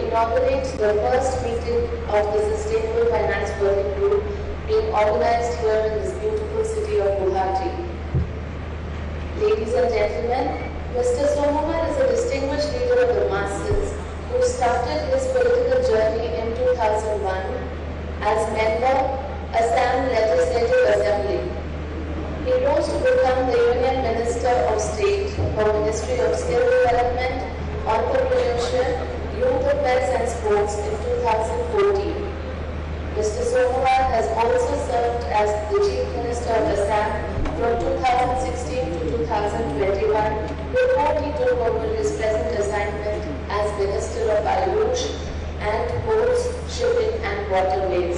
Inaugurate the first meeting of the Sustainable Finance Working Group being organized here in this beautiful city of Guwahati. Ladies and gentlemen, Mr. Sonomar is a distinguished leader of the masses who started his political journey in 2001 as member Assam Legislative Assembly. He rose to become the Union Minister of State for Ministry of Skill Development, Entrepreneurship, Youth Affairs and Sports in 2014. Mr. Sonomar has also served as the Chief Minister of Assam from 2016 to 2021 before he took over his present assignment as Minister of Ayush and Ports, Shipping and Waterways.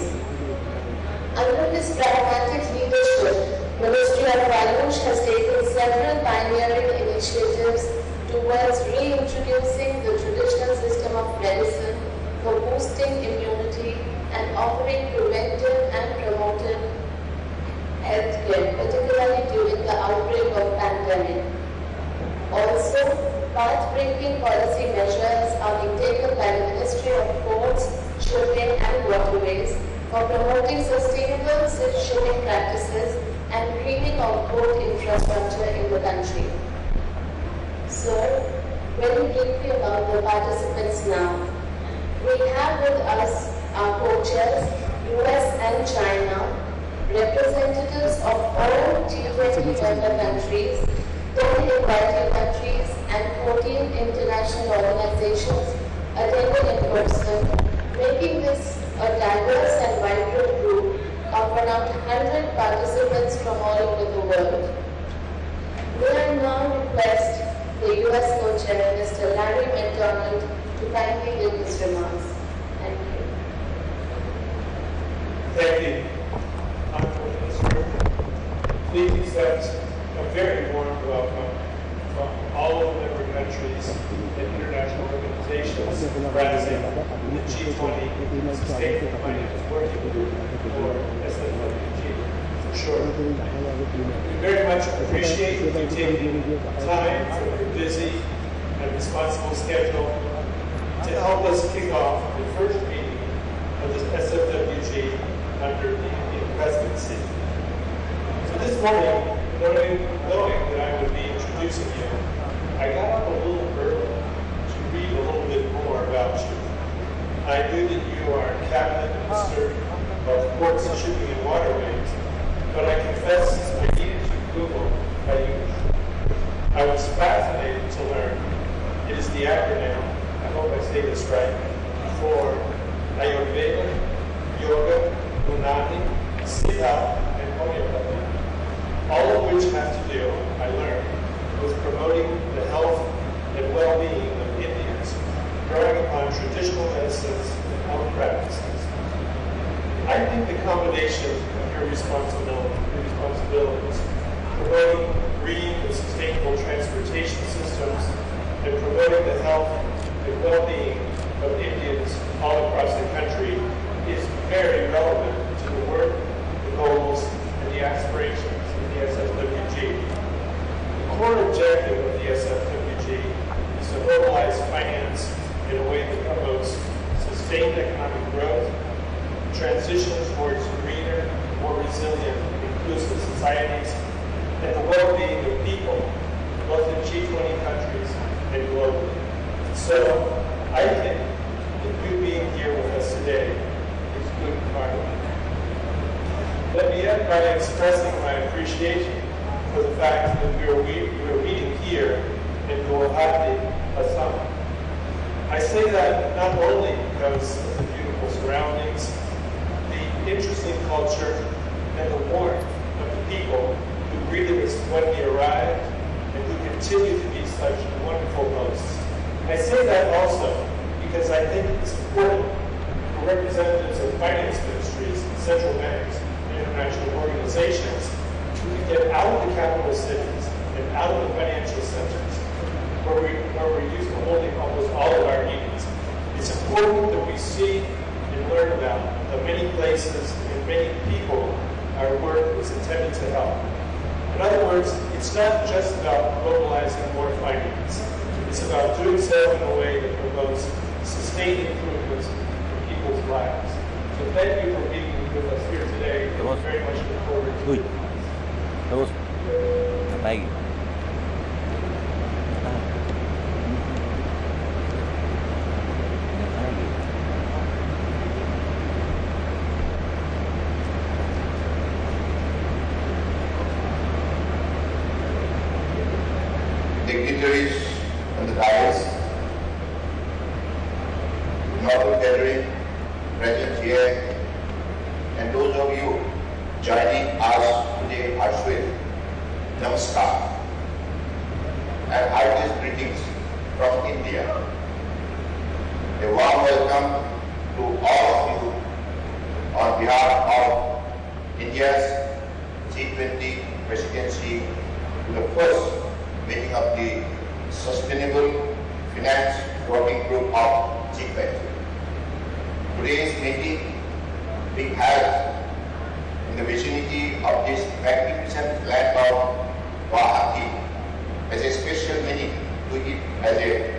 Under his pragmatic leadership, Ministry of Ayush has taken several pioneering initiatives towards reintroducing the traditional system of medicine for boosting immunity and offering preventive and promotive healthcare, particularly during the outbreak of pandemic. Also, path-breaking policy measures are being taken by the Ministry of Ports, Shipping and Waterways for promoting sustainable shipping practices and greening of port infrastructure in the country. Sir, very briefly about the participants now. We have with us our co-chairs, US and China, representatives of all G20 member countries, 10 invited countries and 14 international organizations attending in person, making this a diverse and vibrant group of around 100 participants from all over the world. May I now request the US co-chair, Mr. Larry McDonald, to kindly give his remarks. Thank you. Thank you, Honorable Minister. Please accept a very warm welcome from all of the member countries and international organizations representing the G20 Sustainable Finance Working Group, or SFWG for short. We very much appreciate you taking time from your busy and responsible schedule to help us kick off the first meeting of the SFWG under the Indian presidency. So this morning, knowing that I would be introducing you, I got up a little early to read a little bit more about you. I knew that you are Cabinet Minister of Ports, Shipping and Waterways, but I confess I needed to Google Ayush. I was fascinated to learn it is the acronym, I hope I say this right, for Ayurveda, Yoga, Unani, Siddha, and Homeopathy. All of which have to do, I learned, with promoting the health and well-being of Indians, drawing upon traditional medicines and health practices. I think the combination of your responsibilities, promoting green and sustainable transportation systems, and promoting the health and well-being of Indians all across the country is very relevant to the work, the goals, and the aspirations of the SFWG. The core objective of the SFWG is to mobilize finance in a way that promotes transition towards greener, more resilient, inclusive societies, and the well-being of people, both in G20 countries and globally. So, I think that you being here with us today is good karma. Let me end by expressing my appreciation for the fact that we are meeting here in Guwahati, Assam. I say that not only because of the beautiful surroundings, the interesting culture, and the warmth of the people who greeted us when we arrived and who continue to be such wonderful hosts. I say that also because I think it's important for representatives of finance ministries, central banks, and international organizations to get out of the capital cities and out of the financial centers where we're used to holding almost all of our meetings. It's important that we see and learn about the many places and many people our work is intended to help. In other words, it's not just about mobilizing more finance. It's about doing so in a way that promotes sustained improvements in people's lives. So thank you for being with us here today. We very much look forward to it. Terus apa lagi? Dignitaries on the dais, noble gathering present here, and those of you joining us today are with Namaskar and heartiest greetings from India. A warm welcome to all of you on behalf of India's G20 presidency to the first meeting of the Sustainable Finance Working Group of G20. Today's meeting being held in the vicinity of this magnificent land of Guwahati has a special meaning to it as a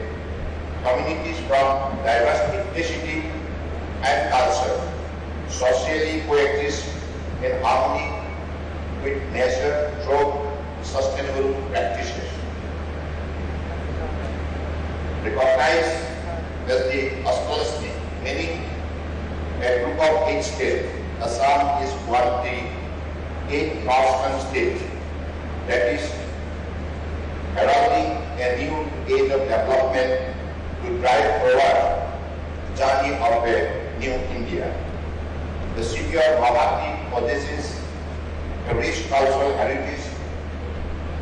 communities from diverse ethnicity and culture socially coexist in harmony with nature through sustainable practices. Recognized as the Australis, meaning a group of 8 states, Assam is one of the 8 northern states that is heralding a new age of development to drive forward the journey of a new India. The city of Guwahati possesses a rich cultural heritage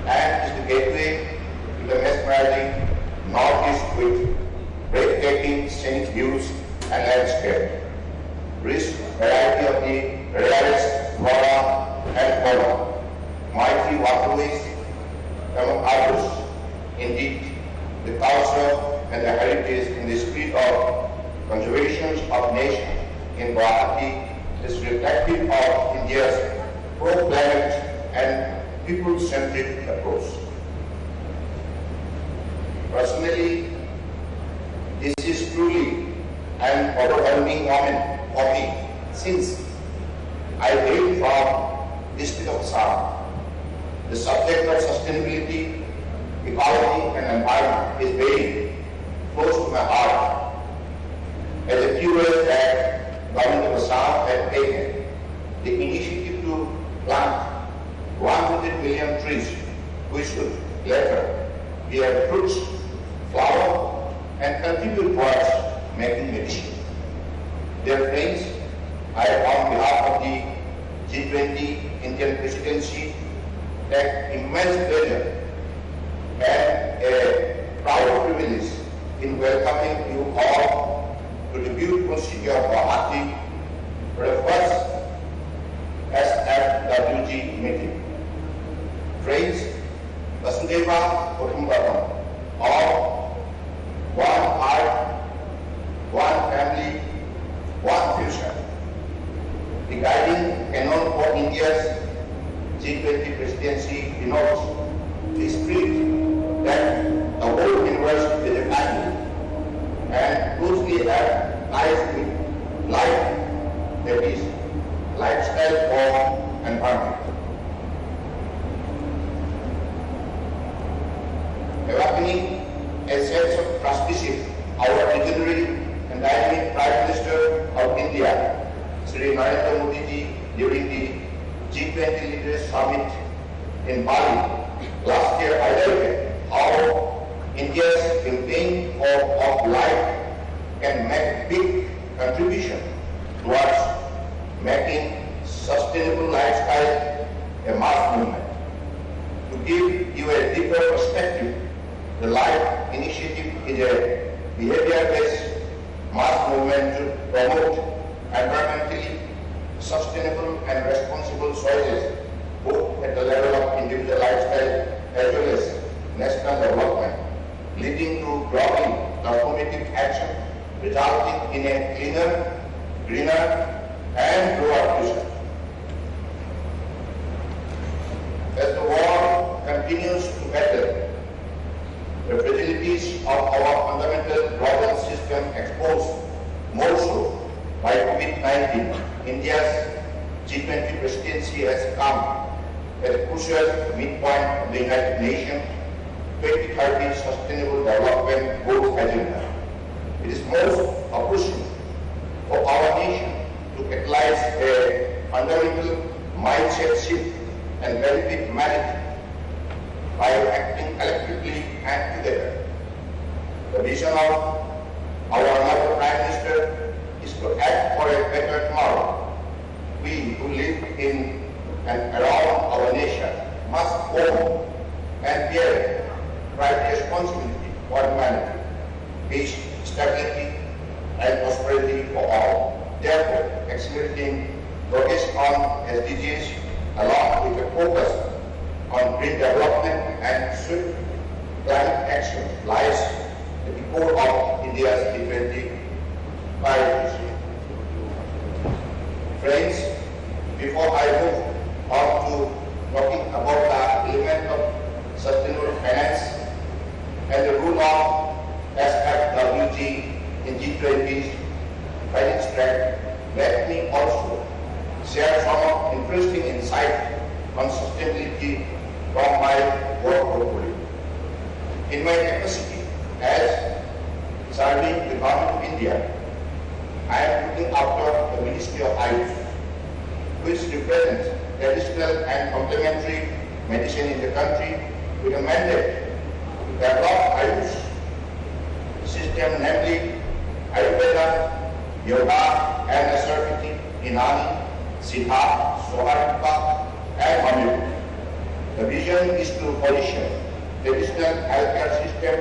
and is the gateway to the mesmerizing northeast with breathtaking scenic views and landscape. Rich variety of the rarest flora and fauna, mighty waterways among others. Indeed, the culture and the heritage in the spirit of conservation of nation in Guwahati is reflective of India's pro-planet and people-centric approach. Personally, this is truly an overwhelming moment for me since I hail from district of Assam. The subject of sustainability, ecology and environment is very close to my heart. As a few years back, Government of Assam had taken the initiative to plant 100 million trees, which should later bear fruits, flower, and contribute towards making medicine. Dear friends, I, on behalf of the G20 Indian presidency, take immense pleasure and a proud privilege in welcoming you all to the beautiful city of Guwahati for the first SFWG meeting. Friends, Vasudeva Kutumbaram, all one heart, one family, one future. The guiding canon for India's G20 presidency denotes the spirit that the whole universe is a family and closely have ties with life, that is lifestyle or environment. Awakening a sense of trusteeship, our visionary and dynamic Prime Minister of India, Sri Narendra Modi ji, during the G20 Leaders Summit in Bali last year, highlighted how India's campaign of life can make big contribution towards making sustainable lifestyle a mass movement. To give you a deeper perspective, the LIFE initiative is a behavior-based mass movement to promote environmentally sustainable and responsible choices, both at the level of individual lifestyle as well as national development, leading to broadly transformative action, resulting in a cleaner, greener, and bluer future. As the world continues to battle the fragilities of our fundamental global system exposed more so by COVID-19, India's G20 presidency has come at a crucial midpoint of the United Nations 2030 Sustainable Development Goals agenda. It is most opportune for our nation to catalyze a fundamental mindset shift and benefit humanity by acting collectively and together. The vision of our honorable Prime Minister is to act for a better tomorrow. We who live in and around our nation must own and bear private responsibility for humanity, peace, stability, and prosperity for all. Therefore, accelerating progress on SDGs along with a focus on green development and swift climate action lies at the core of India's G20 priorities. Friends, before I move on to talking about the element of sustainable finance and the role of SFWG in G20's Finance Track, let me also share some interesting insight on sustainability from my work portfolio. In my capacity as serving the Government of India, I am looking after the Ministry of Ayush, which represents traditional and complementary medicine in the country with a mandate to develop Ayush system, namely Ayurveda, Yoga, and Naturality, Inani, Siddha, Soharipa, and Homeopathy. The vision is to position traditional healthcare system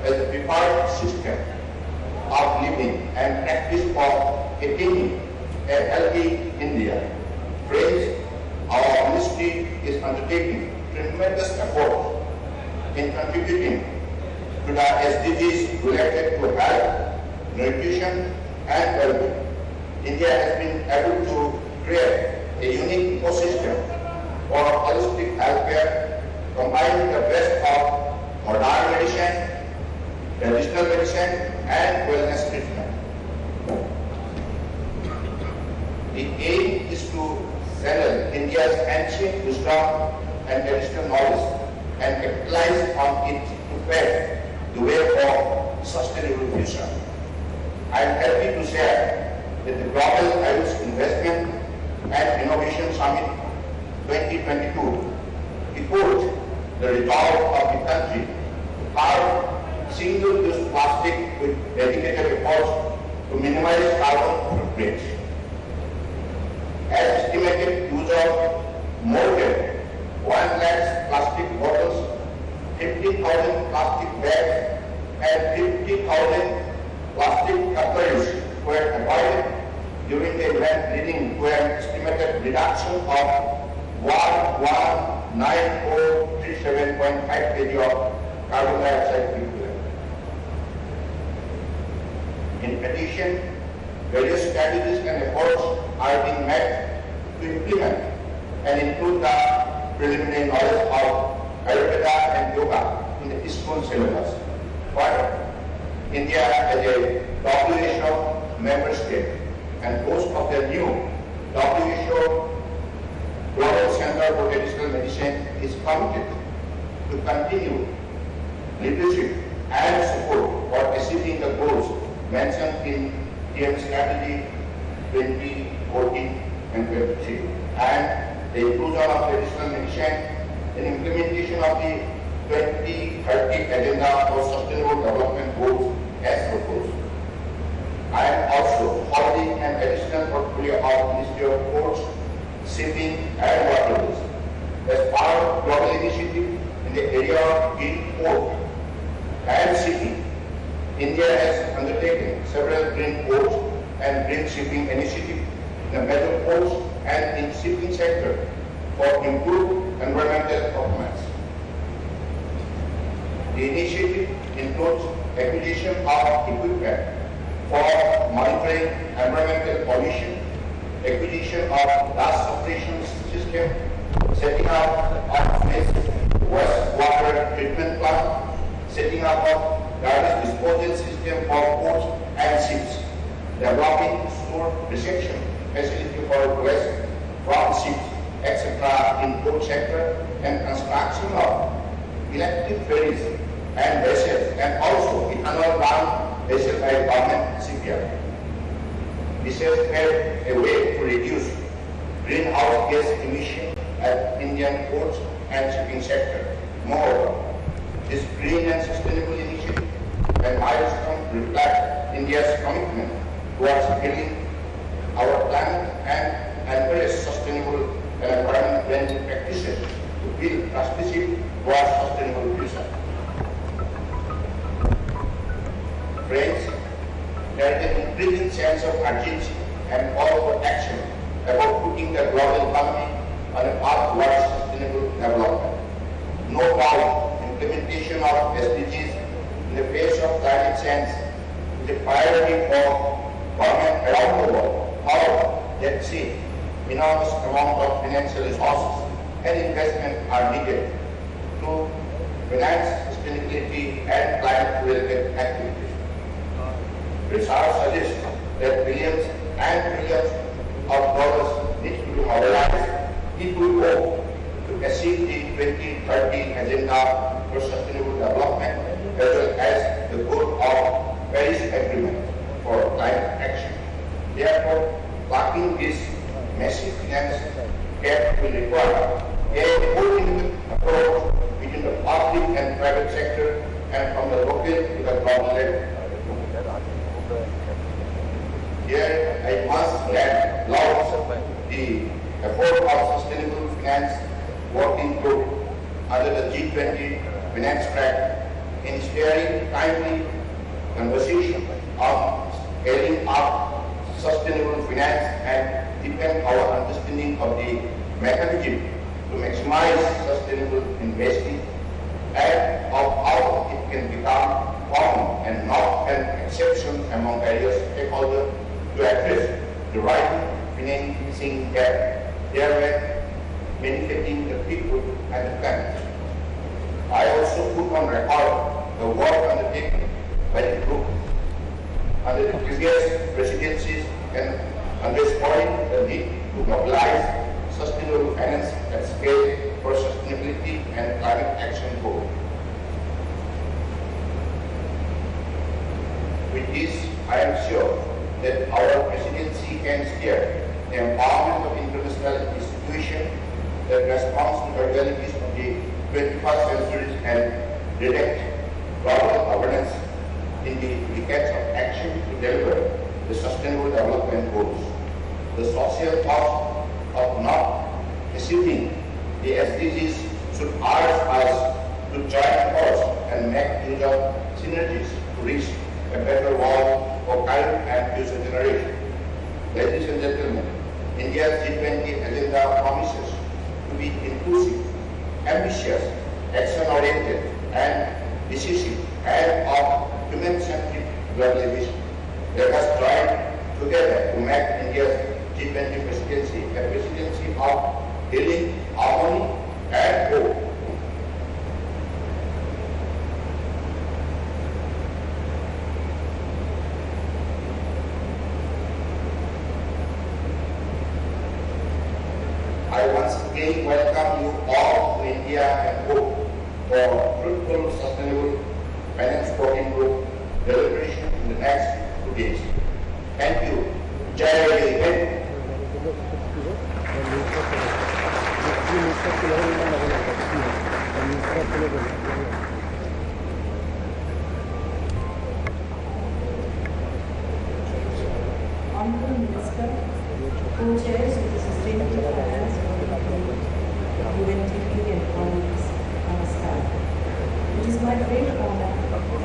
as the preferred system of living and practice for attaining a healthy India. Friends, our ministry is undertaking tremendous effort in contributing to the SDGs related to health, nutrition, and well-being. India has been able to create a unique ecosystem for holistic healthcare, combining the best of modern medicine, traditional medicine, and wellness treatment. The aim is to channel India's ancient wisdom and traditional knowledge and capitalize on it to pave the way for sustainable future. I am happy to share that the Global Ayush Investment and Innovation Summit 2022 reports the resolve of the country to carve single-use plastic with dedicated efforts to minimize carbon footprint. As estimated use of more than 1 lakh plastic bottles, 50,000 plastic bags, and 50,000 plastic cutleries were avoided during the event, leading to an estimated reduction of 1,19437.5 kg of carbon dioxide equivalent. In addition, various strategies and efforts are being made to implement and include the preliminary knowledge of Ayurveda and Yoga in the school syllabus. Further, India as a WHO member state and host of the new WHO Global Center for Traditional Medicine, is committed to continue leadership and support for achieving the goals mentioned in TM Strategy 2014 and 23, and the inclusion of traditional medicine in implementation of the 2030 Agenda for Sustainable Development Goals as proposed. I am also holding an additional portfolio of Ministry of Ports, Shipping and Waterways. As part of global initiative in the area of green port and shipping, India has undertaken several green ports and green shipping initiatives in the major ports and in shipping sector for improved environmental performance. The initiative includes acquisition of equipment for monitoring environmental pollution, acquisition of gas suppression system, setting up of wastewater treatment plant, setting up of garbage disposal system for ports and ships, developing sewer reception facility for waste from ships, etc. in port sector, and construction of electric ferries and vessels, and also ethanol-bound vessel by government shipyard. This has paved a way to reduce greenhouse gas emission at Indian ports and shipping sector. Moreover, this green and sustainable initiative and milestone reflect India's commitment towards healing our planet and encourage sustainable and environment-friendly practices to build trusteeship towards sustainable future. Friends, there is an increasing sense of urgency and call for action about putting the global economy on a path towards sustainable development. No doubt, implementation of SDGs in the face of climate change is a priority for government around the world. However, let's see, enormous amount of financial resources and investment are needed to finance sustainability and climate-related activities. Research suggests that billions and trillions of dollars need to be mobilized if we hope to achieve the 2030 Agenda for Sustainable Development as well as the goal of Paris Agreement for climate action. Therefore, backing this massive finance gap will require a coordinated approach between the public and private sector and from the local to the global level. Here, I must add laud the effort of Sustainable Finance Working Group under the G20 Finance Track in steering timely conversation on scaling up sustainable finance and deepen our understanding of the mechanism to maximize sustainable investing and of how it can become common and not an exception among various stakeholders to address the rising financing gap, thereby benefiting the people and the planet. I also put on record the work undertaken by the group under the previous presidencies and underscoring the need to mobilize sustainable finance at scale for sustainability and climate action goals. With this, I am sure that our presidency can steer the empowerment of international institutions that respond to the realities of the 21st century and direct global governance in the decades of action to deliver the sustainable development goals. The social cost of not achieving the SDGs should urge us to join force and make use of synergies to reach a better world for current and future generations. Ladies and gentlemen, India's G20 agenda promises to be inclusive, ambitious, action-oriented, and decisive, and of human-centric globalization. Let us join together to make India's G20 presidency a presidency of healing, harmony, and hope. I once again welcome you all to India and hope for fruitful, sustainable finance working group deliberation in the next 2 days. Thank you. Jai Hind. Honorable Minister, co-chairs of the Sustainable Finance Working Group, UNTP and colleagues, namaskar. It is my great honor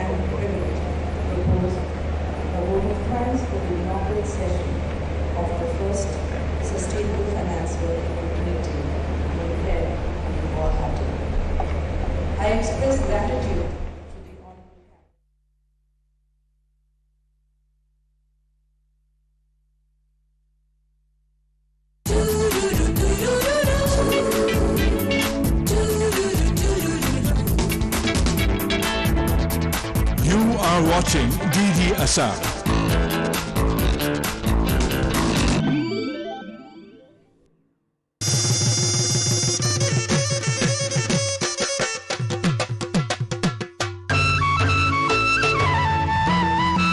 and privilege to propose a vote of thanks for the inaugural session of the first Sustainable Finance Working Group meeting being held in Guwahati. I express gratitude to the Honorable You are watching DD Assam.